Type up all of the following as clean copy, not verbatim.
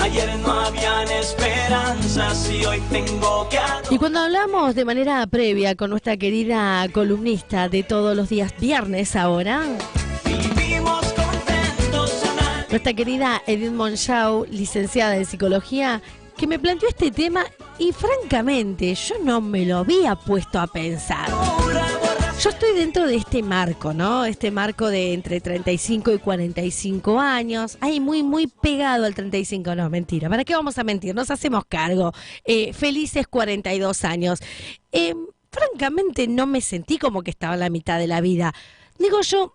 Ayer no habían esperanzas y hoy tengo que... Y cuando hablamos de manera previa con nuestra querida columnista de todos los días viernes ahora, Vivimos contentos, nuestra querida Edith Monchau, licenciada en psicología, que me planteó este tema y francamente yo no me lo había puesto a pensar. Yo estoy dentro de este marco, ¿no? Este marco de entre 35 y 45 años. Ahí muy pegado al 35. No, mentira. ¿Para qué vamos a mentir? Nos hacemos cargo. Felices 42 años. Francamente no me sentí como que estaba en la mitad de la vida. Digo yo,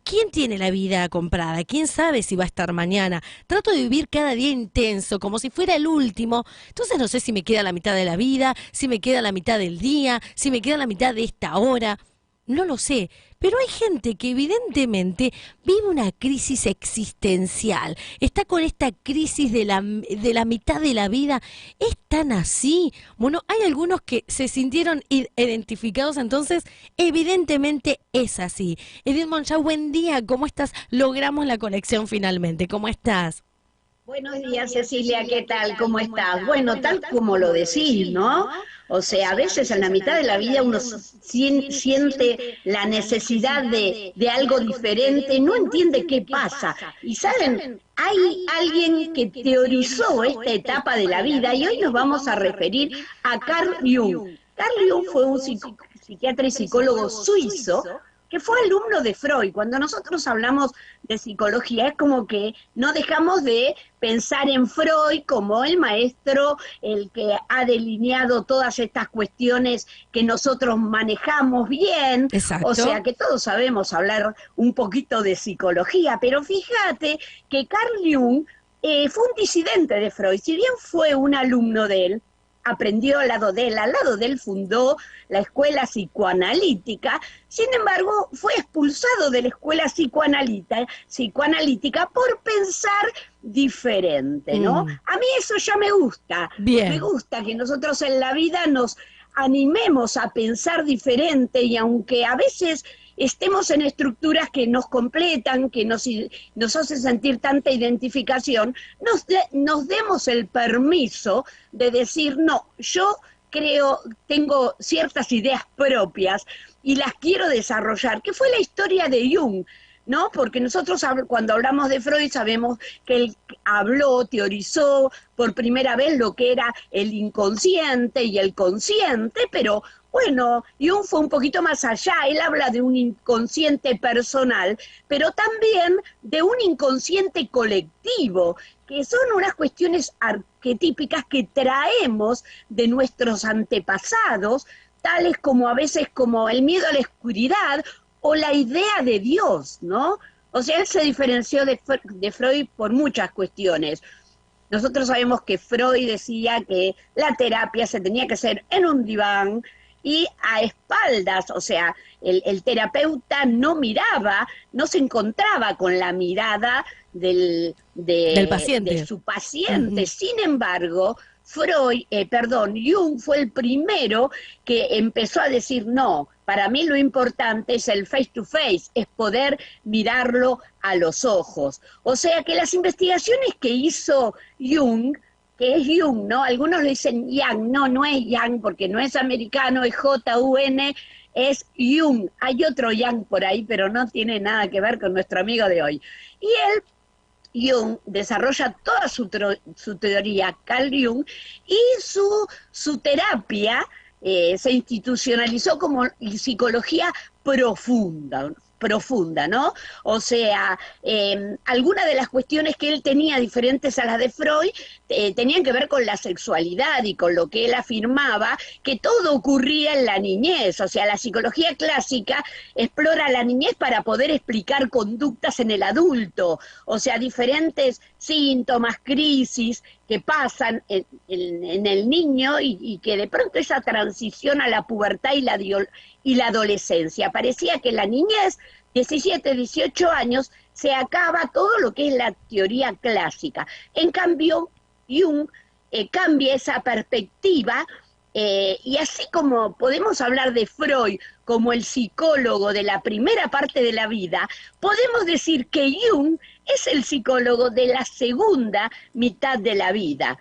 ¿quién tiene la vida comprada? ¿Quién sabe si va a estar mañana? Trato de vivir cada día intenso, como si fuera el último. Entonces no sé si me queda la mitad de la vida, si me queda la mitad del día, si me queda la mitad de esta hora. No lo sé, pero hay gente que evidentemente vive una crisis existencial, está con esta crisis de la mitad de la vida. ¿Es tan así? Bueno, hay algunos que se sintieron identificados, entonces evidentemente es así. Edith Monchau, buen día, ¿cómo estás? Logramos la conexión finalmente, ¿cómo estás? Buenos días, Cecilia, ¿qué tal? ¿Cómo estás? Bueno, tal como lo decís, ¿no? O sea, a veces en la mitad de la vida uno siente la necesidad de algo diferente, no entiende qué pasa. Y saben, hay alguien que teorizó esta etapa de la vida y hoy nos vamos a referir a Carl Jung. Carl Jung fue un psiquiatra y psicólogo suizo que fue alumno de Freud. Cuando nosotros hablamos de psicología es como que no dejamos de pensar en Freud como el maestro, el que ha delineado todas estas cuestiones que nosotros manejamos bien. Exacto. O sea que todos sabemos hablar un poquito de psicología, pero fíjate que Carl Jung fue un disidente de Freud. Si bien fue un alumno de él, aprendió al lado de él fundó la escuela psicoanalítica. Sin embargo, fue expulsado de la escuela psicoanalítica por pensar diferente, ¿no? A mí eso ya me gusta. Bien. Me gusta que nosotros en la vida nos animemos a pensar diferente y aunque a veces estemos en estructuras que nos completan, que nos hacen sentir tanta identificación, nos demos el permiso de decir, no, yo tengo ciertas ideas propias y las quiero desarrollar, que fue la historia de Jung, ¿no? Porque nosotros cuando hablamos de Freud sabemos que él teorizó por primera vez lo que era el inconsciente y el consciente, pero bueno, Jung fue un poquito más allá. Él habla de un inconsciente personal, pero también de un inconsciente colectivo, que son unas cuestiones arquetípicas que traemos de nuestros antepasados, tales como a veces como el miedo a la oscuridad o la idea de Dios, ¿no? O sea, él se diferenció de Freud por muchas cuestiones. Nosotros sabemos que Freud decía que la terapia se tenía que hacer en un diván y a espaldas, o sea, el terapeuta no miraba, no se encontraba con la mirada del paciente. de su paciente. Sin embargo, Jung fue el primero que empezó a decir, no, para mí lo importante es el face to face, es poder mirarlo a los ojos. O sea que las investigaciones que hizo Jung, que es Jung, ¿no? Algunos le dicen Young, no es Young porque no es americano, es J-U-N, es Jung. Hay otro Young por ahí, pero no tiene nada que ver con nuestro amigo de hoy. Y Jung desarrolla toda su teoría, Carl Jung, y su terapia se institucionalizó como psicología profunda, ¿no? O sea, algunas de las cuestiones que él tenía diferentes a las de Freud tenían que ver con la sexualidad y con lo que él afirmaba, que todo ocurría en la niñez. O sea, la psicología clásica explora la niñez para poder explicar conductas en el adulto, o sea, diferentes síntomas, crisis que pasan en el niño y que de pronto esa transición a la pubertad y la adolescencia. Parecía que la niñez, 17, 18 años, se acaba todo lo que es la teoría clásica. En cambio, Jung cambia esa perspectiva Y así como podemos hablar de Freud como el psicólogo de la primera parte de la vida, podemos decir que Jung es el psicólogo de la segunda mitad de la vida.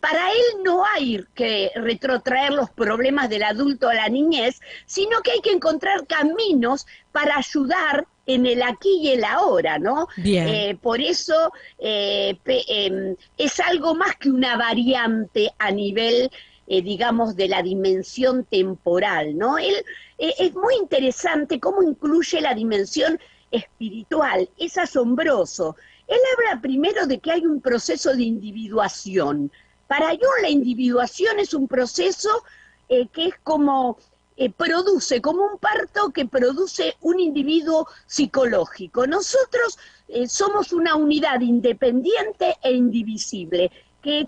Para él no hay que retrotraer los problemas del adulto a la niñez, sino que hay que encontrar caminos para ayudar en el aquí y el ahora, ¿no? Bien. Por eso es algo más que una variante a nivel digamos, de la dimensión temporal, ¿no? Es muy interesante cómo incluye la dimensión espiritual, es asombroso. Él habla primero de que hay un proceso de individuación. Para Jung la individuación es un proceso que es como, produce, como un parto que produce un individuo psicológico. Nosotros somos una unidad independiente e indivisible, que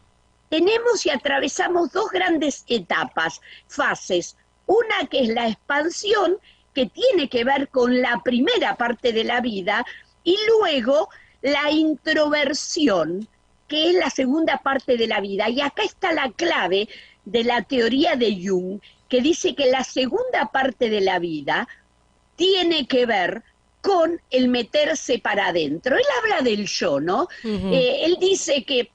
tenemos y atravesamos dos grandes etapas, fases. Una que es la expansión, que tiene que ver con la primera parte de la vida, y luego la introversión, que es la segunda parte de la vida. Y acá está la clave de la teoría de Jung, que dice que la segunda parte de la vida tiene que ver con el meterse para adentro. Él habla del yo, ¿no? Él dice que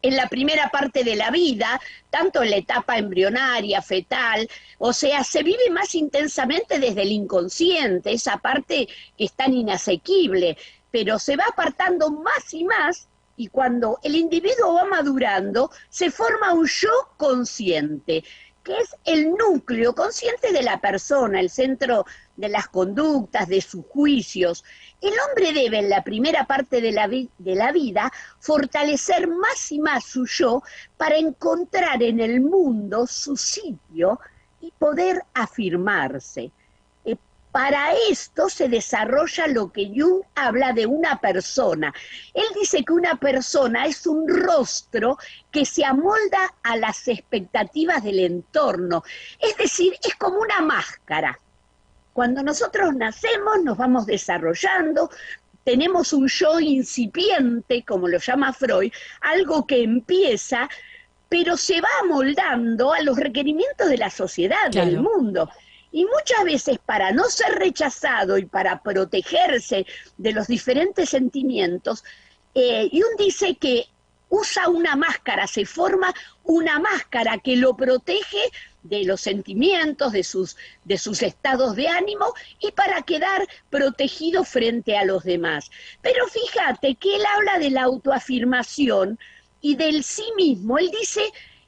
en la primera parte de la vida, tanto en la etapa embrionaria, fetal, o sea, se vive más intensamente desde el inconsciente, esa parte que es tan inasequible, pero se va apartando más y más, y cuando el individuo va madurando, se forma un yo consciente, que es el núcleo consciente de la persona, el centro de las conductas, de sus juicios. El hombre debe en la primera parte de la vida fortalecer más y más su yo para encontrar en el mundo su sitio y poder afirmarse. Para esto se desarrolla lo que Jung habla de una persona. Él dice que una persona es un rostro que se amolda a las expectativas del entorno. Es decir, es como una máscara. Cuando nosotros nacemos, nos vamos desarrollando, tenemos un yo incipiente, como lo llama Freud, algo que empieza, pero se va amoldando a los requerimientos de la sociedad, claro, del mundo. Y muchas veces para no ser rechazado y para protegerse de los diferentes sentimientos, Jung dice que usa una máscara, se forma una máscara que lo protege de los sentimientos, de sus estados de ánimo y para quedar protegido frente a los demás. Pero fíjate que él habla de la autoafirmación y del sí mismo. Él dice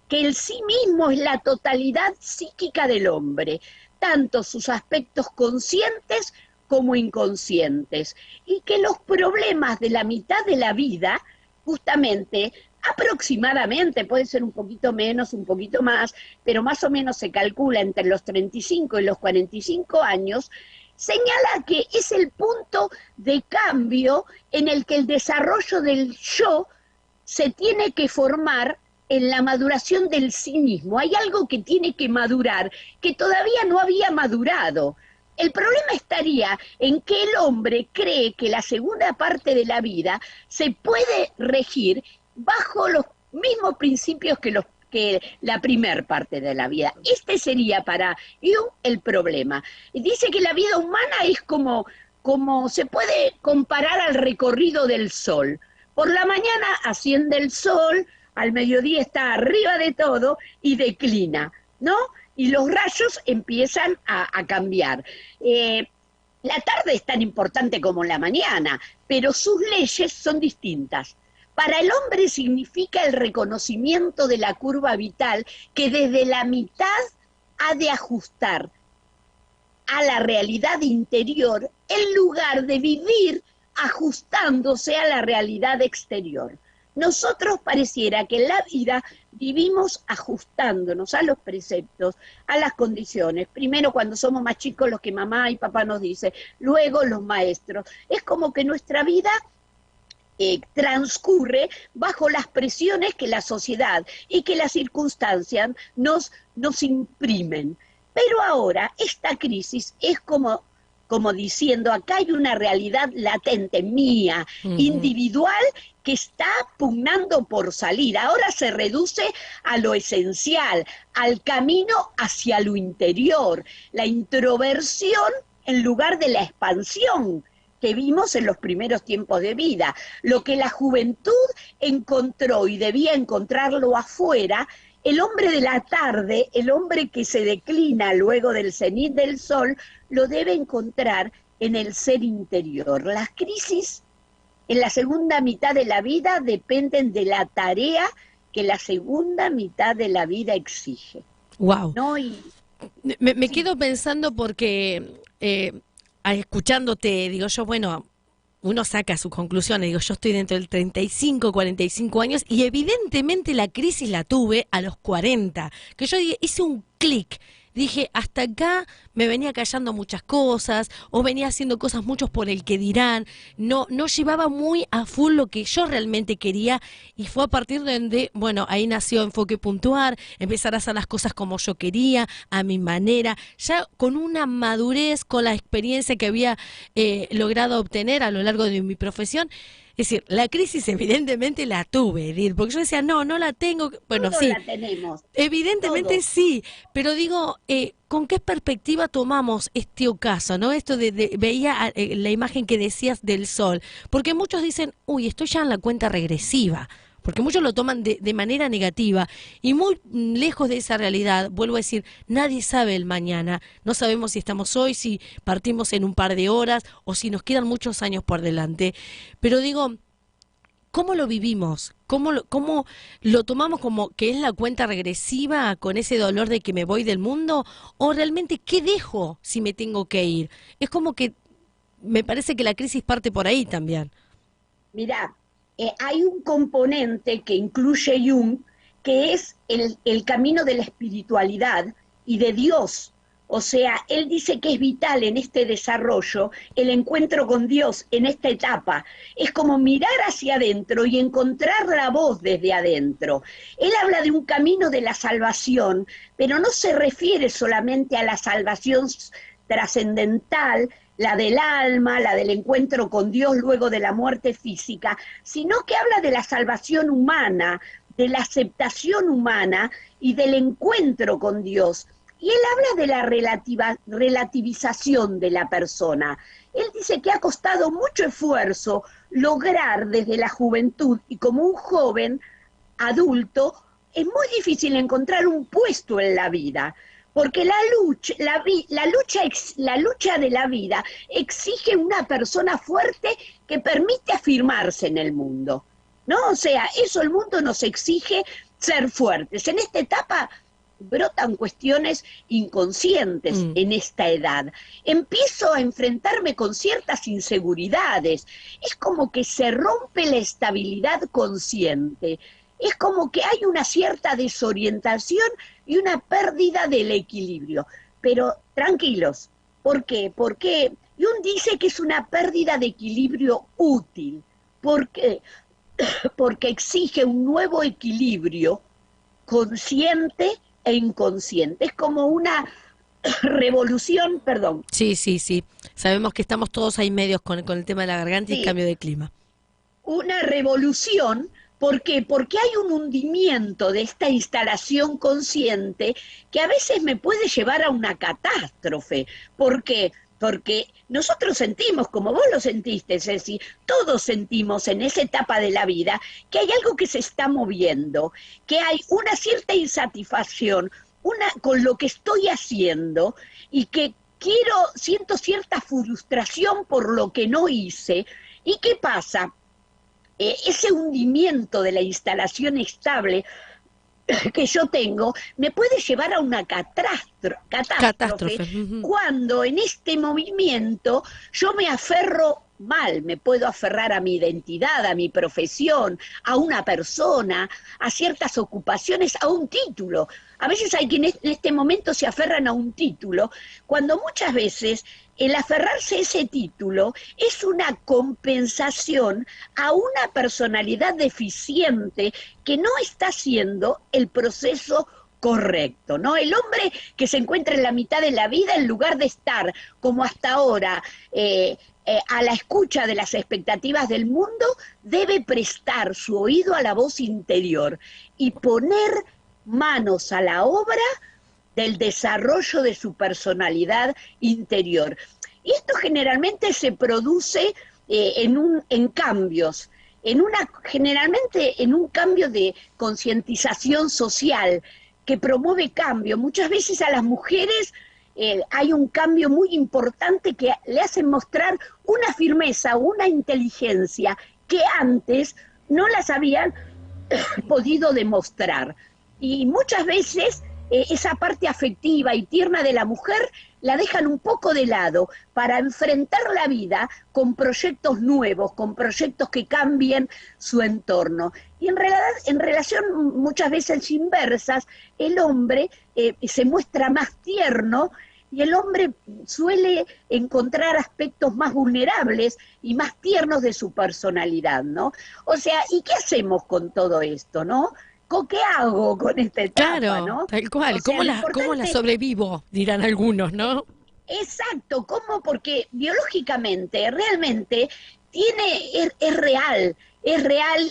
que el sí mismo es la totalidad psíquica del hombre, tanto sus aspectos conscientes como inconscientes, y que los problemas de la mitad de la vida, justamente, aproximadamente, puede ser un poquito menos, un poquito más, pero más o menos se calcula entre los 35 y los 45 años, señala que es el punto de cambio en el que el desarrollo del yo se tiene que formar en la maduración del sí mismo. Hay algo que tiene que madurar, que todavía no había madurado. El problema estaría en que el hombre cree que la segunda parte de la vida se puede regir bajo los mismos principios que la primera parte de la vida. Este sería para Jung el problema. Dice que la vida humana es como se puede comparar al recorrido del sol. Por la mañana asciende el sol, al mediodía está arriba de todo y declina, ¿no? Y los rayos empiezan a cambiar. La tarde es tan importante como la mañana, pero sus leyes son distintas. Para el hombre significa el reconocimiento de la curva vital que desde la mitad ha de ajustar a la realidad interior en lugar de vivir ajustándose a la realidad exterior. Nosotros pareciera que en la vida vivimos ajustándonos a los preceptos, a las condiciones. Primero cuando somos más chicos los que mamá y papá nos dicen, luego los maestros. Es como que nuestra vida transcurre bajo las presiones que la sociedad y que las circunstancias nos imprimen. Pero ahora esta crisis es como diciendo, acá hay una realidad latente, mía, individual, que está pugnando por salir. Ahora se reduce a lo esencial, al camino hacia lo interior, la introversión en lugar de la expansión que vimos en los primeros tiempos de vida. Lo que la juventud encontró y debía encontrarlo afuera, el hombre de la tarde, el hombre que se declina luego del cenit del sol, lo debe encontrar en el ser interior. Las crisis en la segunda mitad de la vida dependen de la tarea que la segunda mitad de la vida exige. Wow. ¿No? Me quedo pensando porque escuchándote, digo yo, bueno, uno saca sus conclusiones, digo, yo estoy dentro del 35, 45 años y evidentemente la crisis la tuve a los 40, que yo hice un clic. Dije, hasta acá me venía callando muchas cosas, o venía haciendo cosas muchos por el que dirán, no llevaba muy a full lo que yo realmente quería, y fue a partir de donde, bueno, ahí nació Enfoque Puntual, empezar a hacer las cosas como yo quería, a mi manera, ya con una madurez, con la experiencia que había logrado obtener a lo largo de mi profesión. Es decir, la crisis evidentemente la tuve, Edith, porque yo decía, no la tengo. Bueno, todos sí, la tenemos. evidentemente Todos. sí, pero digo, ¿con qué perspectiva tomamos este ocaso, no? Esto veía la imagen que decías del sol, porque muchos dicen, uy, estoy ya en la cuenta regresiva, porque muchos lo toman de manera negativa y muy lejos de esa realidad. Vuelvo a decir, nadie sabe el mañana, no sabemos si estamos hoy, si partimos en un par de horas o si nos quedan muchos años por delante, pero digo, ¿cómo lo vivimos? ¿Cómo lo tomamos como que es la cuenta regresiva con ese dolor de que me voy del mundo? ¿O realmente qué dejo si me tengo que ir? Es como que me parece que la crisis parte por ahí también. Mirá, hay un componente que incluye Jung, que es el camino de la espiritualidad y de Dios. O sea, él dice que es vital en este desarrollo el encuentro con Dios en esta etapa. Es como mirar hacia adentro y encontrar la voz desde adentro. Él habla de un camino de la salvación, pero no se refiere solamente a la salvación trascendental, la del alma, la del encuentro con Dios luego de la muerte física, sino que habla de la salvación humana, de la aceptación humana y del encuentro con Dios. Y él habla de la relativización de la persona. Él dice que ha costado mucho esfuerzo lograr desde la juventud y como un joven adulto, es muy difícil encontrar un puesto en la vida, porque la lucha de la vida exige una persona fuerte que permite afirmarse en el mundo, ¿no? O sea, eso el mundo nos exige ser fuertes. En esta etapa brotan cuestiones inconscientes en esta edad. Empiezo a enfrentarme con ciertas inseguridades. Es como que se rompe la estabilidad consciente. Es como que hay una cierta desorientación y una pérdida del equilibrio. Pero tranquilos, ¿por qué? Porque Jung dice que es una pérdida de equilibrio útil. ¿Por qué? Porque exige un nuevo equilibrio consciente e inconsciente. Es como una revolución, perdón. Sí. Sabemos que estamos todos ahí medios con el tema de la garganta y el cambio de clima. Una revolución. ¿Por qué? Porque hay un hundimiento de esta instalación consciente que a veces me puede llevar a una catástrofe. ¿Por qué? Porque nosotros sentimos, como vos lo sentiste, Ceci, todos sentimos en esa etapa de la vida que hay algo que se está moviendo, que hay una cierta insatisfacción con lo que estoy haciendo y que siento cierta frustración por lo que no hice. ¿Y qué pasa? Ese hundimiento de la instalación estable que yo tengo me puede llevar a una catástrofe. Cuando en este movimiento yo me aferro mal, me puedo aferrar a mi identidad, a mi profesión, a una persona, a ciertas ocupaciones, a un título. A veces hay quienes en este momento se aferran a un título, cuando muchas veces el aferrarse a ese título es una compensación a una personalidad deficiente que no está haciendo el proceso correcto, ¿no? El hombre que se encuentra en la mitad de la vida, en lugar de estar como hasta ahora a la escucha de las expectativas del mundo, debe prestar su oído a la voz interior y poner manos a la obra del desarrollo de su personalidad interior. Y esto generalmente se produce en cambios, generalmente en un cambio de concientización social que promueve cambio. Muchas veces a las mujeres hay un cambio muy importante que le hacen mostrar una firmeza, una inteligencia que antes no las habían podido demostrar. Y muchas veces esa parte afectiva y tierna de la mujer la dejan un poco de lado para enfrentar la vida con proyectos nuevos, con proyectos que cambien su entorno. Y en relación muchas veces inversas, el hombre se muestra más tierno y el hombre suele encontrar aspectos más vulnerables y más tiernos de su personalidad, ¿no? O sea, ¿y qué hacemos con todo esto, no? ¿Qué hago con esta etapa, Claro, no? tal cual. O sea, ¿Cómo la sobrevivo? Dirán algunos, ¿no? Exacto, ¿cómo? Porque biológicamente, realmente, es real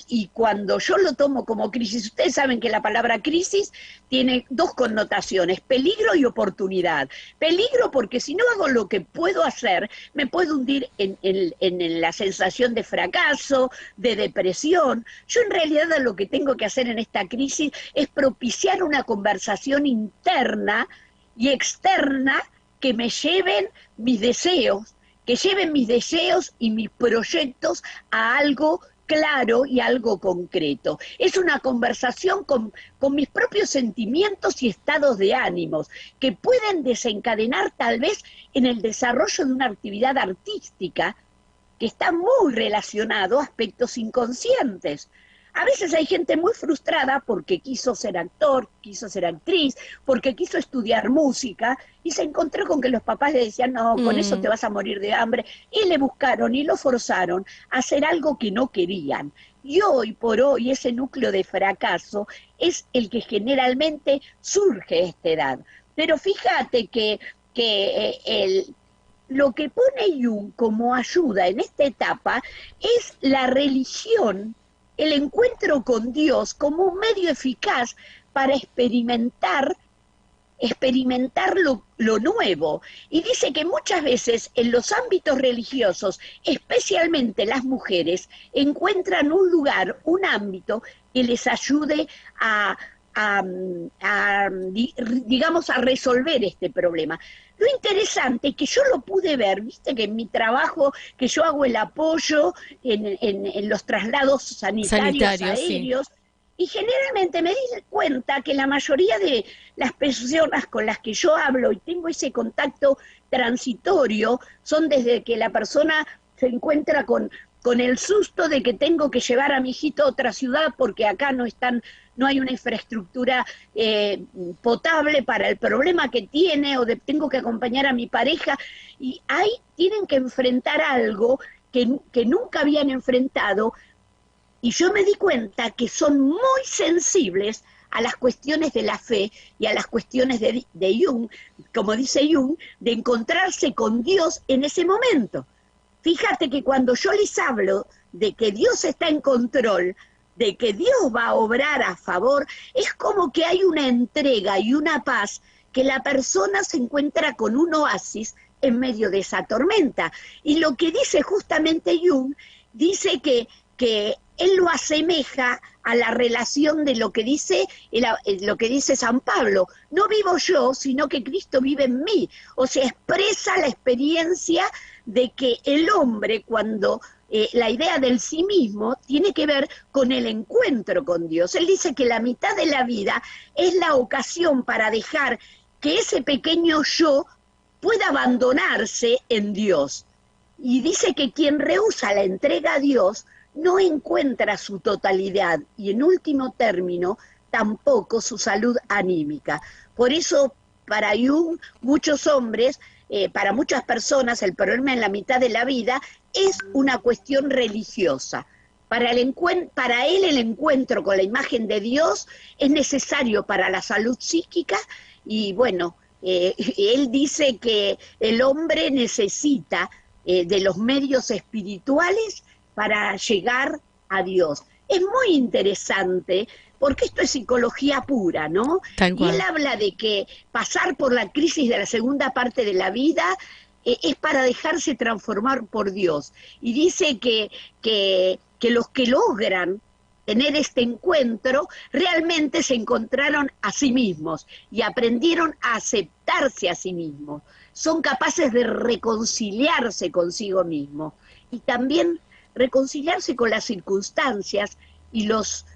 y cuando yo lo tomo como crisis, ustedes saben que la palabra crisis tiene dos connotaciones, peligro y oportunidad. Peligro porque si no hago lo que puedo hacer, me puedo hundir en la sensación de fracaso, de depresión. Yo en realidad lo que tengo que hacer en esta crisis es propiciar una conversación interna y externa que me lleven mis deseos, y mis proyectos a algo claro y algo concreto. Es una conversación con mis propios sentimientos y estados de ánimos que pueden desencadenar tal vez en el desarrollo de una actividad artística que está muy relacionado a aspectos inconscientes. A veces hay gente muy frustrada porque quiso ser actor, quiso ser actriz, porque quiso estudiar música y se encontró con que los papás le decían, no, con eso te vas a morir de hambre, y le buscaron y lo forzaron a hacer algo que no querían. Y hoy por hoy ese núcleo de fracaso es el que generalmente surge a esta edad. Pero fíjate que lo que pone Jung como ayuda en esta etapa es la religión, el encuentro con Dios como un medio eficaz para experimentar lo nuevo. Y dice que muchas veces en los ámbitos religiosos, especialmente las mujeres, encuentran un lugar, un ámbito que les ayude digamos, a resolver este problema. Lo interesante es que yo lo pude ver, viste que en mi trabajo, que yo hago el apoyo en los traslados sanitarios aéreos, sí. Y generalmente me di cuenta que la mayoría de las personas con las que yo hablo y tengo ese contacto transitorio son desde que la persona se encuentra con el susto de que tengo que llevar a mi hijito a otra ciudad porque acá no hay una infraestructura potable para el problema que tiene, o tengo que acompañar a mi pareja, y ahí tienen que enfrentar algo que nunca habían enfrentado, y yo me di cuenta que son muy sensibles a las cuestiones de la fe y a las cuestiones de Jung, como dice Jung, de encontrarse con Dios en ese momento. Fíjate que cuando yo les hablo de que Dios está en control, de que Dios va a obrar a favor, es como que hay una entrega y una paz, que la persona se encuentra con un oasis en medio de esa tormenta. Y lo que dice justamente Jung, dice que él lo asemeja a la relación de lo que dice San Pablo. No vivo yo, sino que Cristo vive en mí. O sea, expresa la experiencia de que el hombre, cuando la idea del sí mismo tiene que ver con el encuentro con Dios. Él dice que la mitad de la vida es la ocasión para dejar que ese pequeño yo pueda abandonarse en Dios. Y dice que quien rehúsa la entrega a Dios no encuentra su totalidad y, en último término, tampoco su salud anímica. Por eso, para Jung, muchos hombres, para muchas personas, el problema en la mitad de la vida es una cuestión religiosa. Para él el encuentro con la imagen de Dios es necesario para la salud psíquica y, bueno, él dice que el hombre necesita de los medios espirituales para llegar a Dios. Es muy interesante porque esto es psicología pura, ¿no? Tal cual. Y él habla de que pasar por la crisis de la segunda parte de la vida es para dejarse transformar por Dios. Y dice que los que logran tener este encuentro realmente se encontraron a sí mismos y aprendieron a aceptarse a sí mismos. Son capaces de reconciliarse consigo mismos y también reconciliarse con las circunstancias y los,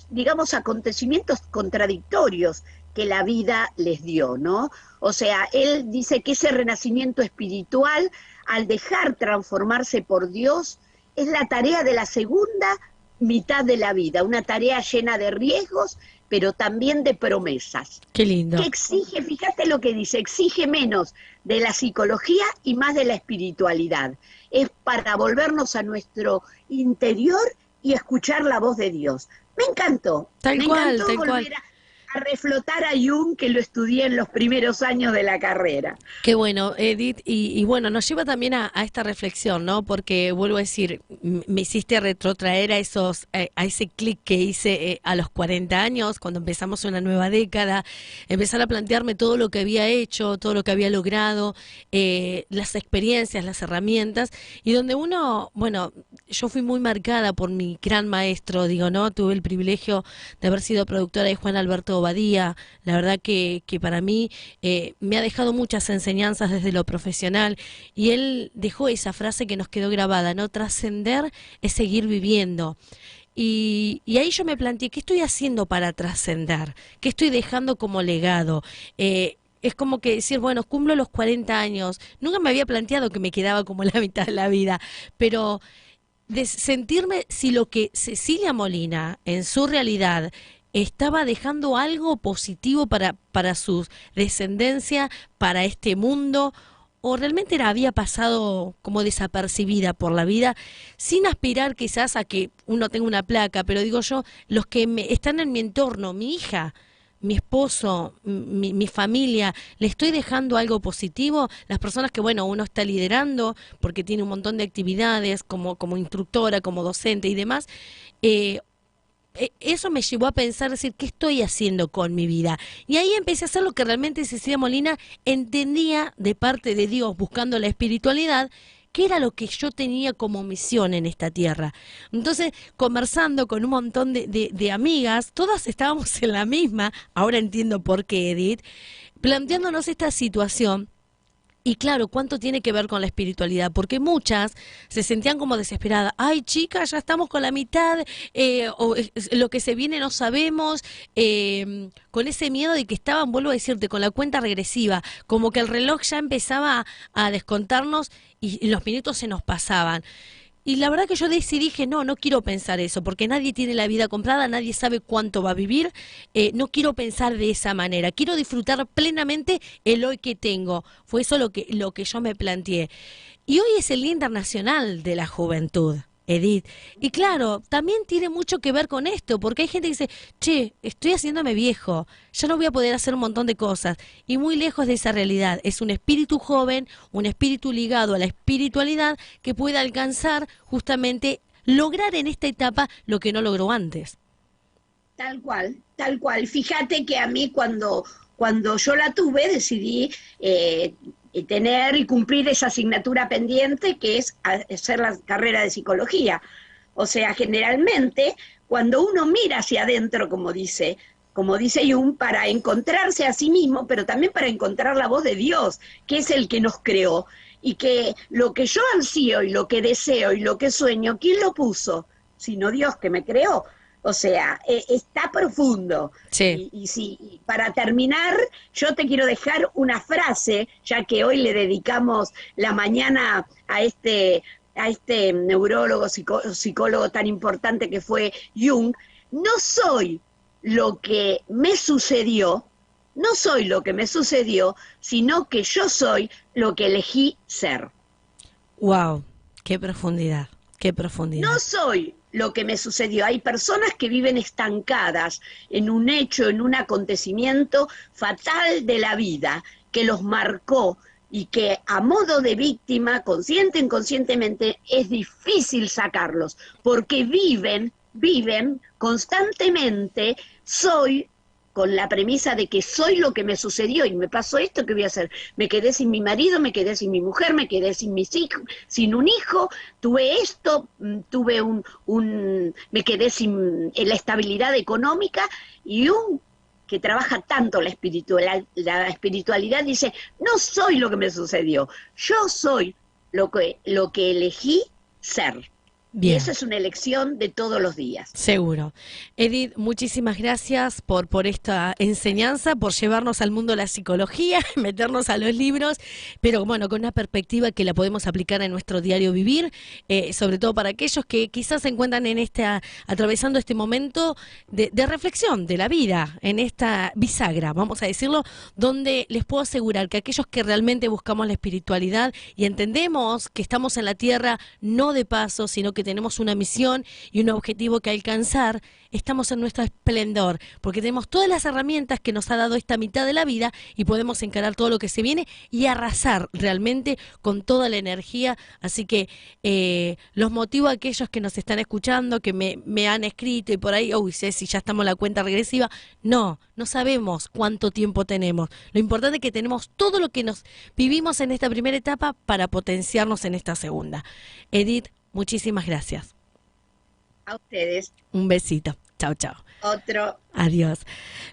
digamos, acontecimientos contradictorios que la vida les dio, ¿no? O sea, él dice que ese renacimiento espiritual, al dejar transformarse por Dios, es la tarea de la segunda mitad de la vida, una tarea llena de riesgos, pero también de promesas. Qué lindo. Que exige, fíjate lo que dice, exige menos de la psicología y más de la espiritualidad. Es para volvernos a nuestro interior y escuchar la voz de Dios. Me encantó. Tal Me cual, encantó tal volver cual. a reflotar a Jung, que lo estudié en los primeros años de la carrera. Qué bueno, Edith, y bueno, nos lleva también a esta reflexión, ¿no? Porque vuelvo a decir, me hiciste retrotraer a a ese clic que hice a los 40 años, cuando empezamos una nueva década, empezar a plantearme todo lo que había hecho, todo lo que había logrado, las experiencias, las herramientas, y donde uno, bueno, yo fui muy marcada por mi gran maestro, digo, ¿no? Tuve el privilegio de haber sido productora de Juan Alberto Badía. La verdad que para mí me ha dejado muchas enseñanzas desde lo profesional, y él dejó esa frase que nos quedó grabada, ¿no? Trascender es seguir viviendo. Y ahí yo me planteé, ¿qué estoy haciendo para trascender? ¿Qué estoy dejando como legado? Es como que decir, bueno, cumplo los 40 años. Nunca me había planteado que me quedaba como la mitad de la vida, pero de sentirme si lo que Cecilia Molina en su realidad estaba dejando algo positivo para su descendencia, para este mundo, o realmente había pasado como desapercibida por la vida, sin aspirar quizás a que uno tenga una placa, pero digo yo, los que están en mi entorno, mi hija, mi esposo, mi familia, ¿le estoy dejando algo positivo? Las personas que, bueno, uno está liderando porque tiene un montón de actividades como instructora, como docente y demás, eso me llevó a pensar, decir, ¿qué estoy haciendo con mi vida? Y ahí empecé a hacer lo que realmente Cecilia Molina entendía de parte de Dios, buscando la espiritualidad, que era lo que yo tenía como misión en esta tierra. Entonces, conversando con un montón de amigas, todas estábamos en la misma, ahora entiendo por qué, Edith, planteándonos esta situación. Y claro, ¿cuánto tiene que ver con la espiritualidad? Porque muchas se sentían como desesperadas. Ay, chicas, ya estamos con la mitad, lo que se viene no sabemos, con ese miedo de que estaban, vuelvo a decirte, con la cuenta regresiva, como que el reloj ya empezaba a descontarnos y los minutos se nos pasaban. Y la verdad que yo dije, no quiero pensar eso, porque nadie tiene la vida comprada, nadie sabe cuánto va a vivir, no quiero pensar de esa manera, quiero disfrutar plenamente el hoy que tengo. Fue eso lo que yo me planteé. Y hoy es el Día Internacional de la Juventud, Edith. Y claro, también tiene mucho que ver con esto, porque hay gente que dice, che, estoy haciéndome viejo, ya no voy a poder hacer un montón de cosas. Y muy lejos de esa realidad, es un espíritu joven, un espíritu ligado a la espiritualidad que puede alcanzar justamente, lograr en esta etapa lo que no logró antes. Tal cual, tal cual. Fíjate que a mí cuando yo la tuve decidí tener y cumplir esa asignatura pendiente que es hacer la carrera de psicología. O sea, generalmente cuando uno mira hacia adentro, como dice Jung, para encontrarse a sí mismo, pero también para encontrar la voz de Dios, que es el que nos creó, y que lo que yo ansío y lo que deseo y lo que sueño, ¿quién lo puso? Sino Dios que me creó. O sea, está profundo. Sí. Y para terminar, yo te quiero dejar una frase, ya que hoy le dedicamos la mañana a este neurólogo, psicólogo tan importante que fue Jung. No soy lo que me sucedió, sino que yo soy lo que elegí ser. Wow, qué profundidad, qué profundidad. No soy lo que me sucedió. Hay personas que viven estancadas en un hecho, en un acontecimiento fatal de la vida, que los marcó, y que a modo de víctima, consciente o inconscientemente, es difícil sacarlos, porque viven constantemente, con la premisa de que soy lo que me sucedió y me pasó esto, ¿qué voy a hacer? Me quedé sin mi marido, me quedé sin mi mujer, me quedé sin mis hijos, sin un hijo, tuve esto, me quedé sin la estabilidad económica, y que trabaja tanto la espiritualidad dice, no soy lo que me sucedió, yo soy lo que elegí ser. Bien. Y esa es una elección de todos los días. Seguro. Edith, muchísimas gracias por esta enseñanza, por llevarnos al mundo de la psicología, meternos a los libros, pero bueno, con una perspectiva que la podemos aplicar en nuestro diario vivir, sobre todo para aquellos que quizás se encuentran atravesando este momento de reflexión de la vida, en esta bisagra, vamos a decirlo, donde les puedo asegurar que aquellos que realmente buscamos la espiritualidad y entendemos que estamos en la tierra no de paso, sino que tenemos una misión y un objetivo que alcanzar, estamos en nuestro esplendor, porque tenemos todas las herramientas que nos ha dado esta mitad de la vida y podemos encarar todo lo que se viene y arrasar realmente con toda la energía. Así que los motivo a aquellos que nos están escuchando, que me han escrito y por ahí, uy, Ceci, ya estamos en la cuenta regresiva. No sabemos cuánto tiempo tenemos. Lo importante es que tenemos todo lo que nos vivimos en esta primera etapa para potenciarnos en esta segunda. Edith, muchísimas gracias. A ustedes. Un besito. Chao, chao. Otro. Adiós.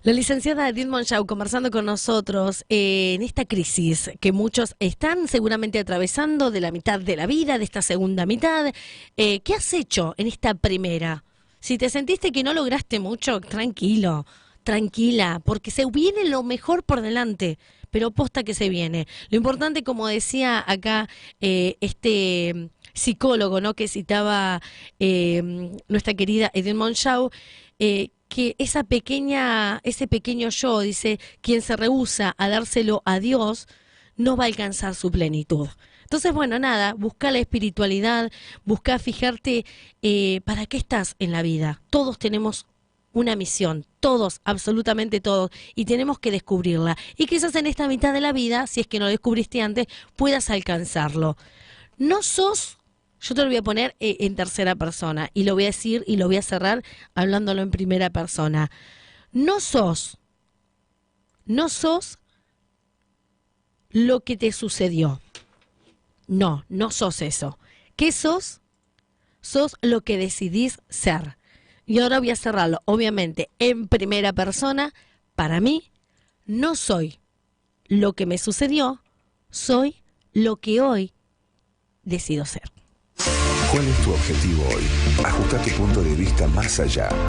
La licenciada Edith Monchau conversando con nosotros en esta crisis que muchos están seguramente atravesando de la mitad de la vida, de esta segunda mitad. ¿Qué has hecho en esta primera? Si te sentiste que no lograste mucho, tranquilo, tranquila, porque se viene lo mejor por delante, pero posta que se viene. Lo importante, como decía acá este psicólogo, ¿no?, que citaba nuestra querida Edith Monchau, que ese pequeño yo, dice, quien se rehúsa a dárselo a Dios, no va a alcanzar su plenitud. Entonces, bueno, nada, busca la espiritualidad, busca fijarte para qué estás en la vida. Todos tenemos una misión, todos, absolutamente todos, y tenemos que descubrirla. Y quizás en esta mitad de la vida, si es que no lo descubriste antes, puedas alcanzarlo. No sos, yo te lo voy a poner en tercera persona, y lo voy a decir y lo voy a cerrar hablándolo en primera persona. No sos lo que te sucedió. No sos eso. ¿Qué sos? Sos lo que decidís ser. Y ahora voy a cerrarlo, obviamente, en primera persona. Para mí, no soy lo que me sucedió, soy lo que hoy decido ser. ¿Cuál es tu objetivo hoy? Ajusta tu punto de vista más allá.